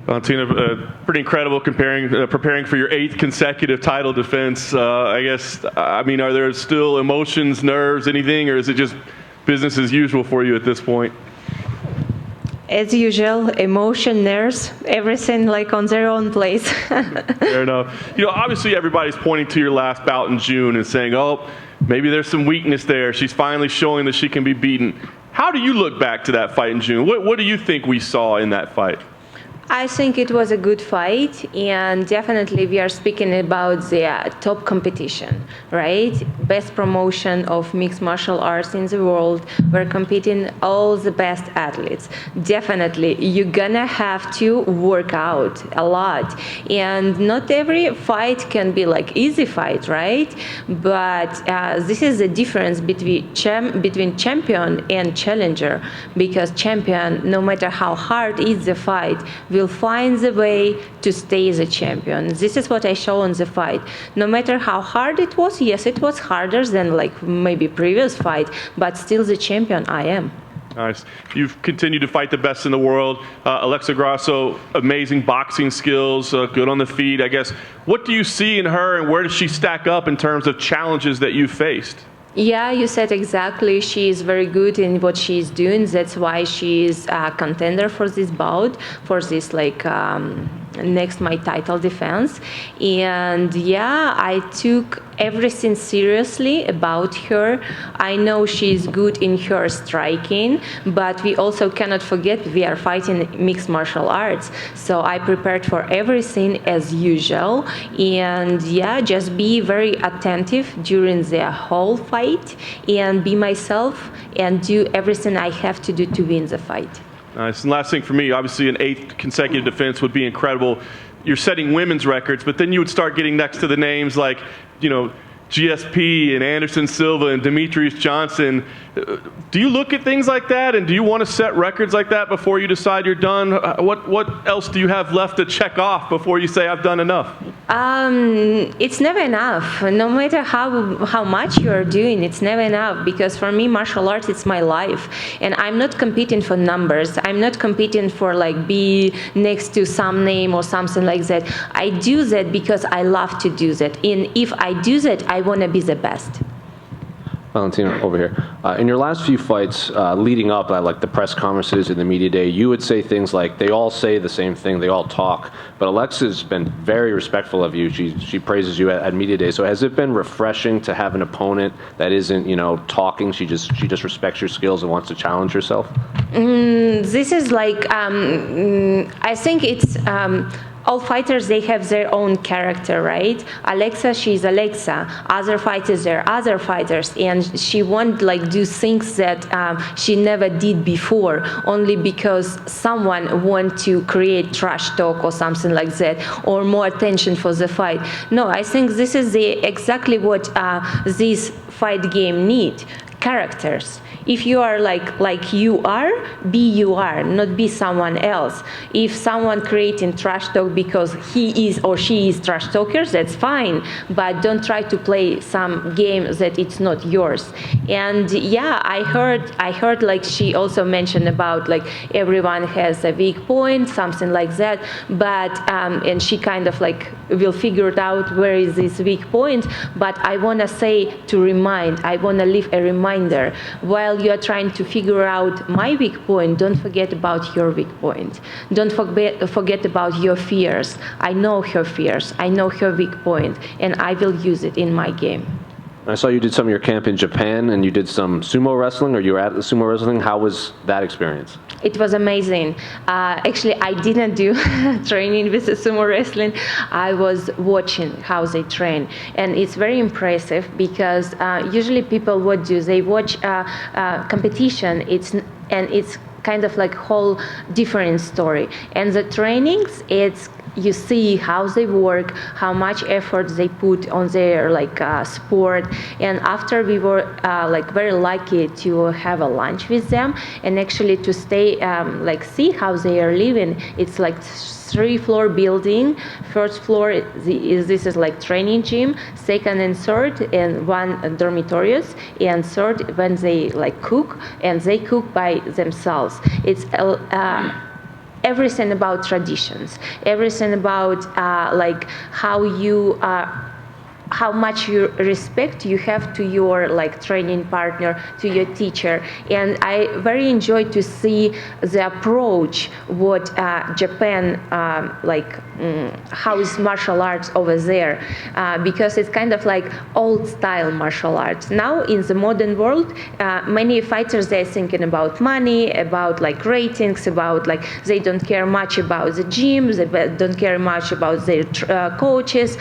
Valentina, pretty incredible preparing for your 8th consecutive title defense. I mean, are there still emotions, nerves, anything, or is it just business as usual for you at this point? As usual, emotion, nerves, everything like on their own place. Fair enough. You know, obviously everybody's pointing to your last bout in June and saying, oh, maybe there's some weakness there. She's finally showing that she can be beaten. How do you look back to that fight in June? What do you think we saw in that fight? I think it was a good fight, and definitely we are speaking about the top competition, right? Best promotion of mixed martial arts in the world. We're competing all the best athletes. Definitely, you're gonna have to work out a lot, and not every fight can be like easy fight, right? But this is the difference between champion and challenger, because champion, no matter how hard is the fight, will find the way to stay the champion. This is what I show in the fight. No matter how hard it was, yes, it was harder than like maybe previous fight, but still the champion I am. Nice. You've continued to fight the best in the world. Alexa Grasso, amazing boxing skills, good on the feet, I guess. What do you see in her, and where does she stack up in terms of challenges that you've faced? Yeah, you said exactly. She is very good in what she is doing. That's why she is a contender for this bout, for this next my title defense. And yeah, I took everything seriously about her. I know she's good in her striking, but we also cannot forget we are fighting mixed martial arts. So I prepared for everything as usual. And yeah, just be very attentive during the whole fight and be myself and do everything I have to do to win the fight. Nice. And last thing for me, obviously an 8th consecutive defense would be incredible. You're setting women's records, but then you would start getting next to the names like, you know, GSP and Anderson Silva and Demetrius Johnson. Do you look at things like that, and do you want to set records like that before you decide you're done? What else do you have left to check off before you say I've done enough? It's never enough. No matter how much you are doing, it's never enough, because for me, martial arts, it's my life. And I'm not competing for numbers. I'm not competing for like be next to some name or something like that. I do that because I love to do that. And if I do that, I want to be the best. Valentina, over here. In your last few fights, leading up, like the press conferences and the media day, you would say things like, they all say the same thing, they all talk. But Alexa's been very respectful of you. She praises you at media day. So has it been refreshing to have an opponent that isn't, you know, talking? She just respects your skills and wants to challenge herself? This is like, I think it's, all fighters, they have their own character, right? Alexa, she's Alexa. Other fighters, they're other fighters. And she won't like do things that she never did before, only because someone want to create trash talk or something like that, or more attention for the fight. No, I think this is exactly what this fight game need. Characters. If you are like you are, be you are, not be someone else. If someone creating trash talk because he is or she is trash talkers, that's fine, but don't try to play some game that it's not yours. And yeah, I heard like she also mentioned about like everyone has a weak point, something like that, but and she kind of like will figure it out where is this weak point. But I want to say I want to leave a reminder. While you are trying to figure out my weak point, don't forget about your weak point. Don't forget about your fears. I know her fears. I know her weak point, and I will use it in my game. I saw you did some of your camp in Japan, and you did some sumo wrestling, or you were at the sumo wrestling. How was that experience? It was amazing. Actually, I didn't do training with the sumo wrestling. I was watching how they train, and it's very impressive because usually people, what do they watch competition? It's kind of like whole different story. And the trainings, you see how they work, how much effort they put on their sport. And after we were very lucky to have a lunch with them and actually to stay see how they are living. It's like 3-floor building. First floor this is like training gym. Second and third, and one dormitories. And third, when they cook, and they cook by themselves. It's everything about traditions, everything about like how much you respect you have to your like training partner, to your teacher. And I very enjoy to see the approach what Japan how is martial arts over there, because it's kind of like old style martial arts. Now in the modern world, many fighters, they're thinking about money, about like ratings, about like they don't care much about the gyms, they don't care much about their coaches,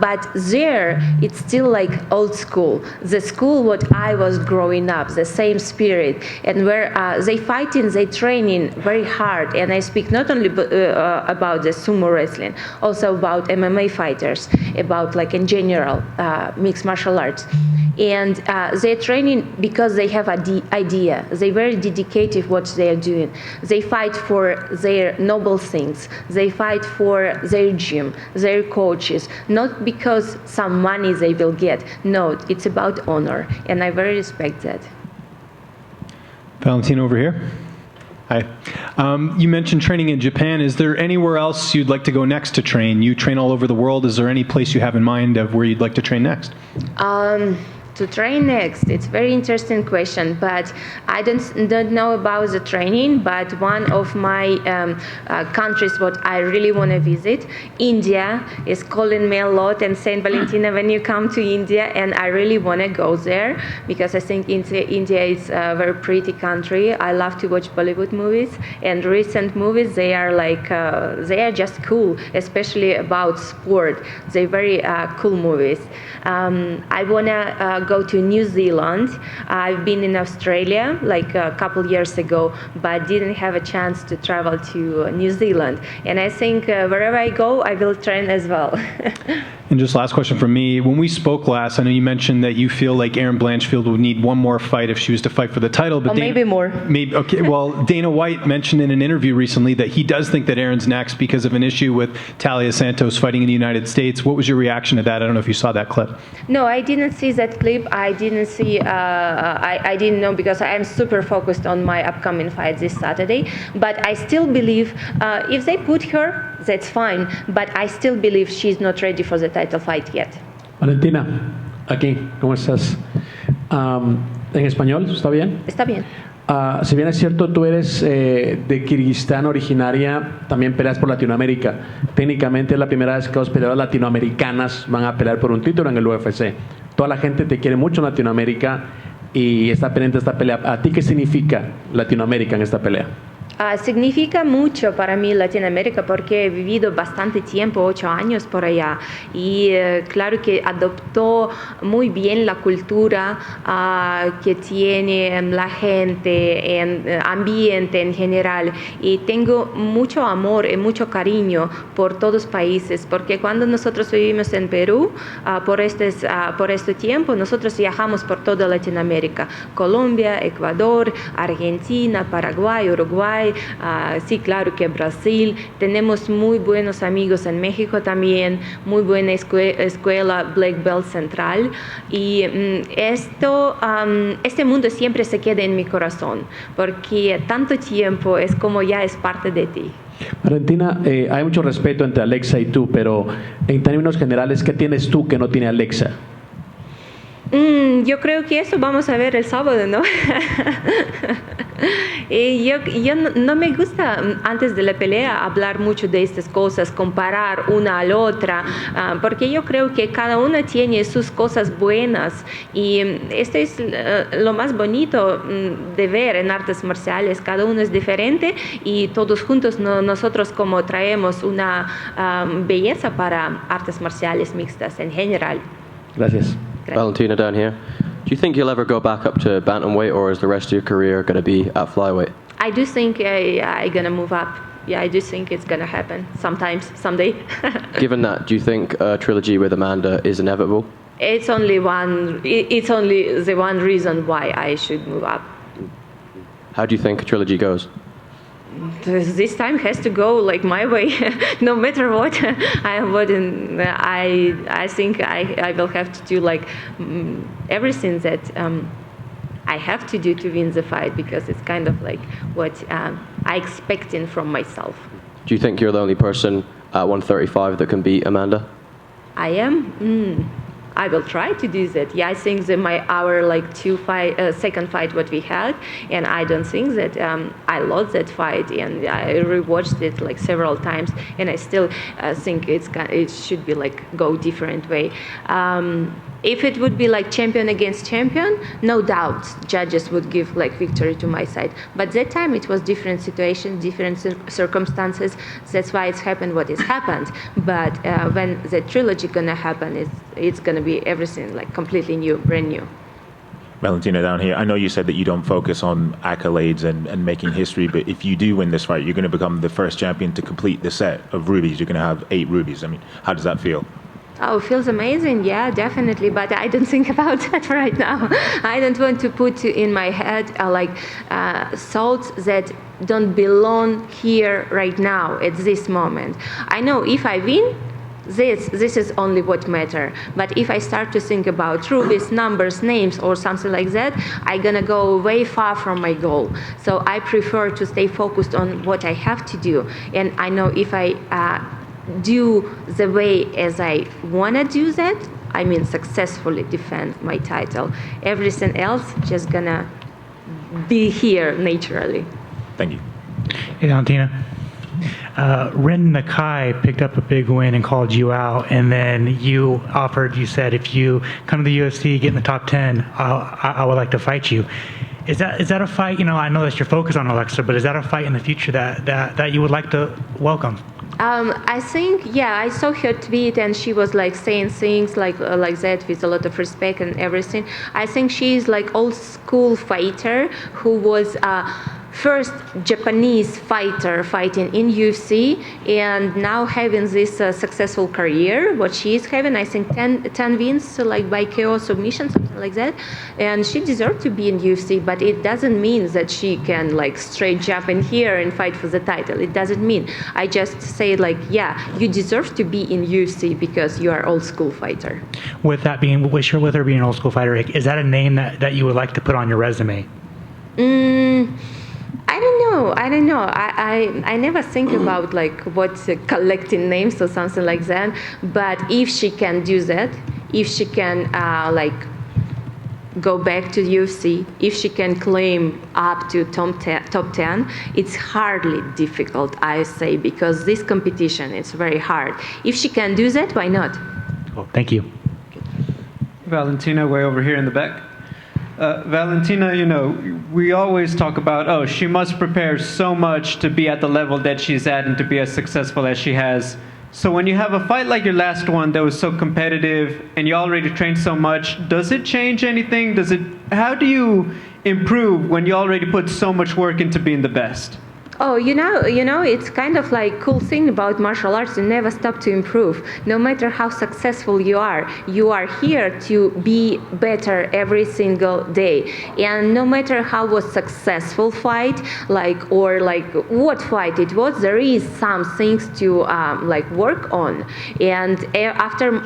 but there it's still like old school, the school what I was growing up, the same spirit, and where they fighting, they training very hard. And I speak not only about the sumo wrestling, also about MMA fighters, about like in general mixed martial arts. And they're training because they have an idea. They're very dedicated what they are doing. They fight for their noble things. They fight for their gym, their coaches, not because some money they will get. No, it's about honor, and I very respect that. Valentina over here. Hi. You mentioned training in Japan. Is there anywhere else you'd like to go next to train? You train all over the world. Is there any place you have in mind of where you'd like to train next? To train next, it's a very interesting question, but I don't know about the training, but one of my countries what I really want to visit, India, is calling me a lot and saying, Valentina, when you come to India, and I really want to go there because I think India is a very pretty country. I love to watch Bollywood movies, and recent movies, they are like, they are just cool, especially about sport. They're very cool movies. I want to go to New Zealand. I've been in Australia like a couple years ago, but didn't have a chance to travel to New Zealand. And I think wherever I go, I will train as well. And just last question from me. When we spoke last, I know you mentioned that you feel like Erin Blanchfield would need one more fight if she was to fight for the title. But maybe more. Maybe, okay. Well, Dana White mentioned in an interview recently that he does think that Erin's next because of an issue with Talia Santos fighting in the United States. What was your reaction to that? I don't know if you saw that clip. No, I didn't see that clip. I didn't see. I didn't know because I am super focused on my upcoming fight this Saturday. But I still believe if they put her, that's fine. But I still believe she's not ready for the title fight yet. Valentina, aquí, ¿cómo estás? ¿En español? ¿Está bien? Está bien. Si bien es cierto, tú eres de Kirguistán originaria, también peleas por Latinoamérica. Técnicamente es la primera vez que dos peleadoras latinoamericanas van a pelear por un título en el UFC. Toda la gente te quiere mucho en Latinoamérica y está pendiente de esta pelea. ¿A ti qué significa Latinoamérica en esta pelea? Significa mucho para mí Latinoamérica porque he vivido bastante tiempo, 8 años por allá, y claro que adoptó muy bien la cultura que tiene la gente, el ambiente en general, y tengo mucho amor y mucho cariño por todos los países, porque cuando nosotros vivimos en Perú, por este tiempo, nosotros viajamos por toda Latinoamérica, Colombia, Ecuador, Argentina, Paraguay, Uruguay, sí, claro que Brasil. Tenemos muy buenos amigos en México también, muy buena escuela Black Belt Central, y este mundo siempre se queda en mi corazón, porque tanto tiempo es como ya es parte de ti. Valentina, hay mucho respeto entre Alexa y tú, pero en términos generales, ¿qué tienes tú que no tiene Alexa? Yo creo que eso vamos a ver el sábado, ¿no? Yo no me gusta antes de la pelea hablar mucho de estas cosas, comparar una a la otra, porque yo creo que cada una tiene sus cosas buenas, y esto es lo más bonito de ver en artes marciales. Cada uno es diferente y todos juntos nosotros como traemos una belleza para artes marciales mixtas en general. Gracias. Valentina, down here. Do you think you'll ever go back up to bantamweight, or is the rest of your career going to be at flyweight? I do think I'm going to move up. Yeah, I do think it's going to happen sometimes, someday. Given that, do you think a trilogy with Amanda is inevitable? It's only the one reason why I should move up. How do you think a trilogy goes? This time has to go like my way, no matter what. I think I will have to do like everything that I have to do to win the fight, because it's kind of like what I expecting from myself. Do you think you're the only person at 135 that can beat Amanda? I am. I will try to do that. Yeah, I think that our second fight what we had, and I don't think that I lost that fight, and I rewatched it like several times, and I still think it should be like go different way. If it would be like champion against champion, no doubt judges would give like victory to my side. But that time it was different situation, different circumstances. That's why it's happened what has happened. But when the trilogy gonna happen, it's gonna be everything like completely new, brand new. Valentina, down here, I know you said that you don't focus on accolades and making history, but if you do win this fight, you're going to become the first champion to complete the set of rubies. You're going to have 8 rubies. I mean, how does that feel? Oh, feels amazing. Yeah, definitely. But I don't think about that right now. I don't want to put in my head thoughts that don't belong here right now at this moment. I know if I win, this is only what matter. But if I start to think about rubies, numbers, names, or something like that, I'm gonna go way far from my goal. So I prefer to stay focused on what I have to do. And I know if I do the way as I want to do that, I mean successfully defend my title. Everything else just gonna be here naturally. Thank you. Hey, Valentina. Ren Nakai picked up a big win and called you out, and then you said if you come to the UFC, get in the top 10, I would like to fight you. Is that a fight, I know that's your focus on Alexa, but is that a fight in the future that you would like to welcome? I think, I saw her tweet and she was like saying things like that with a lot of respect and everything. I think she's like old school fighter who was first Japanese fighter fighting in UFC and now having this successful career, what she is having, I think 10 wins like by KO submission, something like that. And she deserves to be in UFC, but it doesn't mean that she can like straight jump in here and fight for the title. It doesn't mean. I just say you deserve to be in UFC because you are old school fighter. With her being an old school fighter, is that a name that you would like to put on your resume? I don't know. I never think about like what collecting names or something like that. But if she can do that, if she can go back to UFC, if she can claim up to top 10, it's hardly difficult, I say, because this competition is very hard. If she can do that, why not? Cool. Thank you. Valentina, way over here in the back. Valentina, we always talk about, she must prepare so much to be at the level that she's at and to be as successful as she has. So when you have a fight like your last one that was so competitive and you already trained so much, does it change anything? How do you improve when you already put so much work into being the best? Oh, it's kind of like cool thing about martial arts. You never stop to improve. No matter how successful you are here to be better every single day. And no matter how was successful fight, or what fight it was, there is some things to work on. And after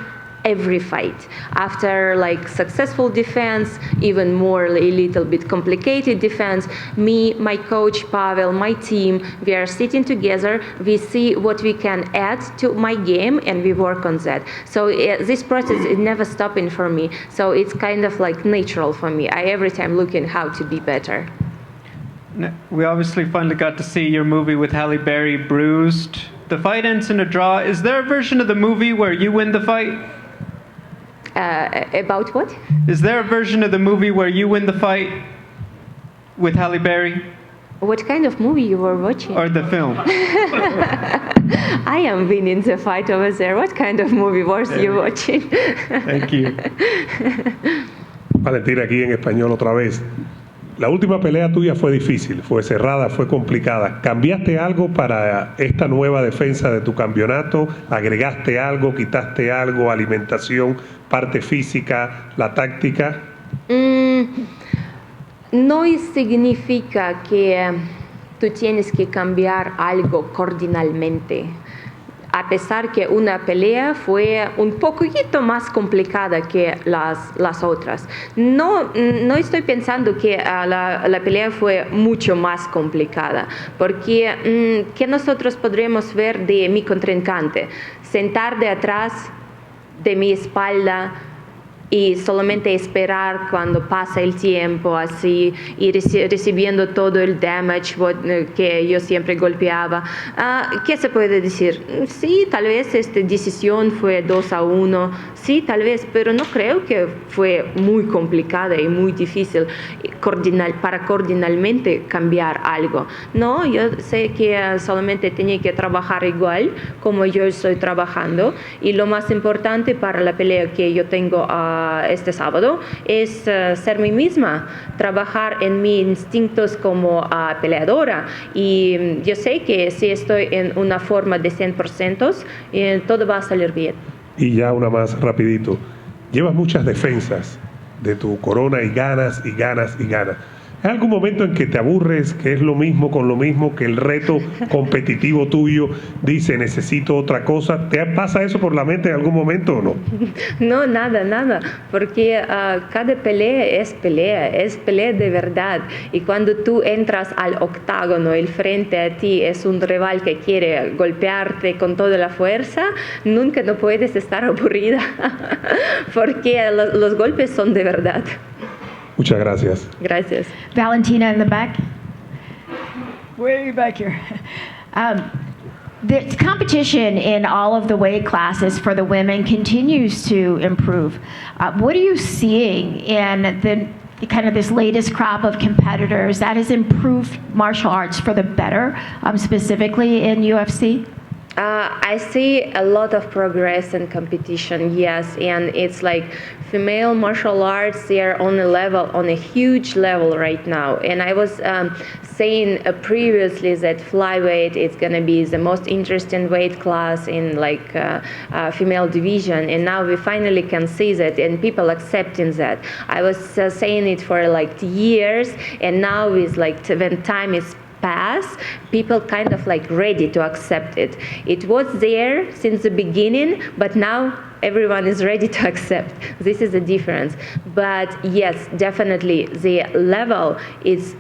every fight, after successful defense, even more a little bit complicated defense, me, my coach Pavel, my team, we are sitting together, we see what we can add to my game and we work on that. So this process is never stopping for me, so it's kind of natural for me. I every time looking how to be better. We obviously finally got to see your movie with Halle Berry, Bruised. The fight ends in a draw. Is there a version of the movie where you win the fight? About what? Is there a version of the movie where you win the fight with Halle Berry? What kind of movie you were watching? Or the film? I am winning the fight over there. What kind of movie was you watching? Thank you. Valentina, aquí en español otra vez. La última pelea tuya fue difícil, fue cerrada, fue complicada. ¿Cambiaste algo para esta nueva defensa de tu campeonato? ¿Agregaste algo, quitaste algo, alimentación, parte física, la táctica? No significa que tú tienes que cambiar algo cardinalmente. a pesar que una pelea fue un poquito más complicada que las otras. No estoy pensando que la pelea fue mucho más complicada, porque ¿qué nosotros podremos ver de mi contrincante? Sentar de atrás de mi espalda y solamente esperar cuando pasa el tiempo así y recibiendo todo el damage que yo siempre golpeaba. ¿Qué se puede decir? Sí, tal vez esta decisión fue 2-1, sí, tal vez, pero no creo que fue muy complicada y muy difícil para coordinalmente cambiar algo. No, yo sé que solamente tenía que trabajar igual como yo estoy trabajando, y lo más importante para la pelea que yo tengo este sábado es ser mí misma, trabajar en mis instintos como peleadora, y yo sé que si estoy en una forma de 100%, todo va a salir bien. Y ya una más rapidito. Llevas muchas defensas de tu corona y ganas y ganas y ganas. ¿Hay algún momento en que te aburres, que es lo mismo con lo mismo, que el reto competitivo tuyo dice necesito otra cosa? ¿Te pasa eso por la mente en algún momento o no? No, nada, porque cada pelea es pelea de verdad. Y cuando tú entras al octágono, el frente a ti es un rival que quiere golpearte con toda la fuerza, nunca no puedes estar aburrida, porque los golpes son de verdad. Muchas gracias. Gracias. Valentina in the back. Way back here. The competition in all of the weight classes for the women continues to improve. What are you seeing in the kind of this latest crop of competitors that has improved martial arts for the better, specifically in UFC? I see a lot of progress in competition, yes, and it's like female martial arts, they are on a huge level right now. And I was saying previously that flyweight is going to be the most interesting weight class in like female division, and now we finally can see that and people accepting that. I was saying it for like years, and now it's like when time is pass, people kind of like ready to accept it. It was there since the beginning, but now everyone is ready to accept. This is the difference. But yes, definitely the level is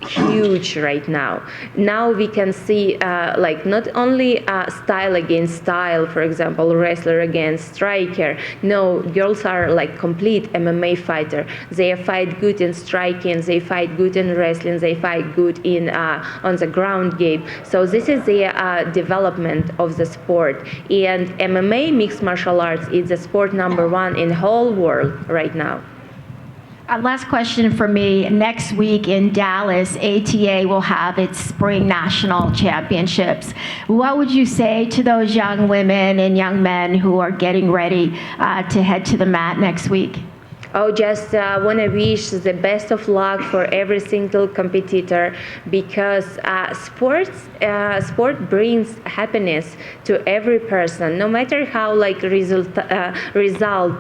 huge right now. Now we can see like not only style against style, for example, wrestler against striker. No, girls are like complete MMA fighter. They fight good in striking, they fight good in wrestling, they fight good in on the ground game. So this is the development of the sport. And MMA, mixed martial arts, is the sport #1 in the whole world right now. Last question for me. Next week in Dallas, ATA will have its spring national championships. What would you say to those young women and young men who are getting ready to head to the mat next week? Oh, just want to wish the best of luck for every single competitor, because sport brings happiness to every person, no matter how like result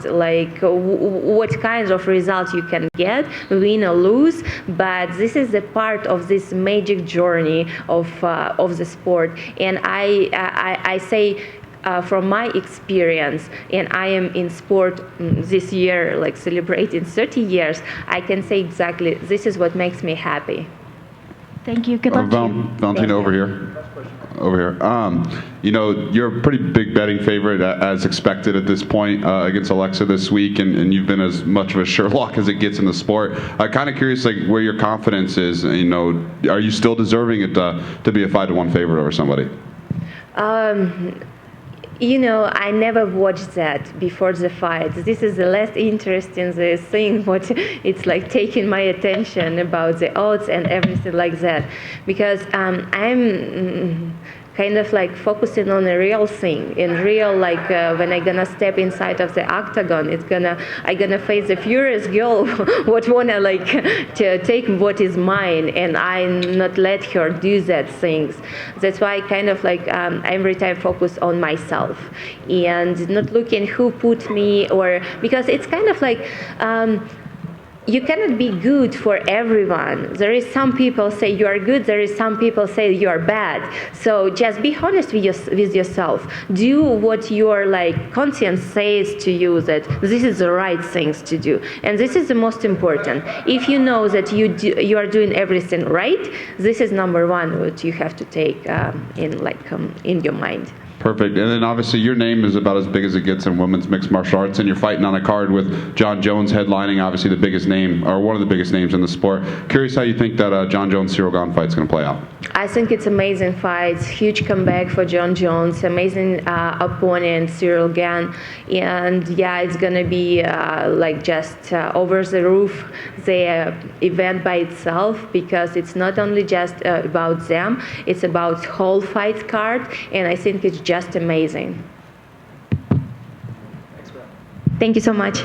like what kind of result you can get, win or lose. But this is a part of this magic journey of the sport, and I say. From my experience, and I am in sport this year, like celebrating 30 years, I can say exactly this is what makes me happy. Thank you. Good luck to you. Valentina, over here. Over here. You know, you're a pretty big betting favorite, as expected at this point, against Alexa this week, and you've been as much of a Sherlock as it gets in the sport. Kind of curious, like, where your confidence is. You know, are you still deserving it to be a 5-1 favorite over somebody? You know, I never watched that before the fight. This is the last interesting thing, what it's like taking my attention about the odds and everything like that. Because I'm kind of like focusing on a real thing, in real, like when I'm gonna step inside of the octagon, I'm gonna face a furious girl what wanna like to take what is mine, and I not let her do that things. That's why I kind of like every time focus on myself and not looking who put me, or because it's kind of like you cannot be good for everyone. There is some people say you are good, there is some people say you are bad. So just be honest with yourself. Do what your conscience says to you that this is the right things to do. And this is the most important. If you know that you are doing everything right, this is number one what you have to take in your mind. Perfect. And then obviously your name is about as big as it gets in women's mixed martial arts, and you're fighting on a card with John Jones headlining, obviously the biggest name, or one of the biggest names in the sport. Curious how you think that John Jones-Cyril Gane fight's going to play out. I think it's amazing fight, huge comeback for John Jones, amazing opponent, Cyril Gane, and yeah, it's going to be just over the roof, the event by itself, because it's not only just about them, it's about whole fight card, and I think it's just amazing. Thank you so much.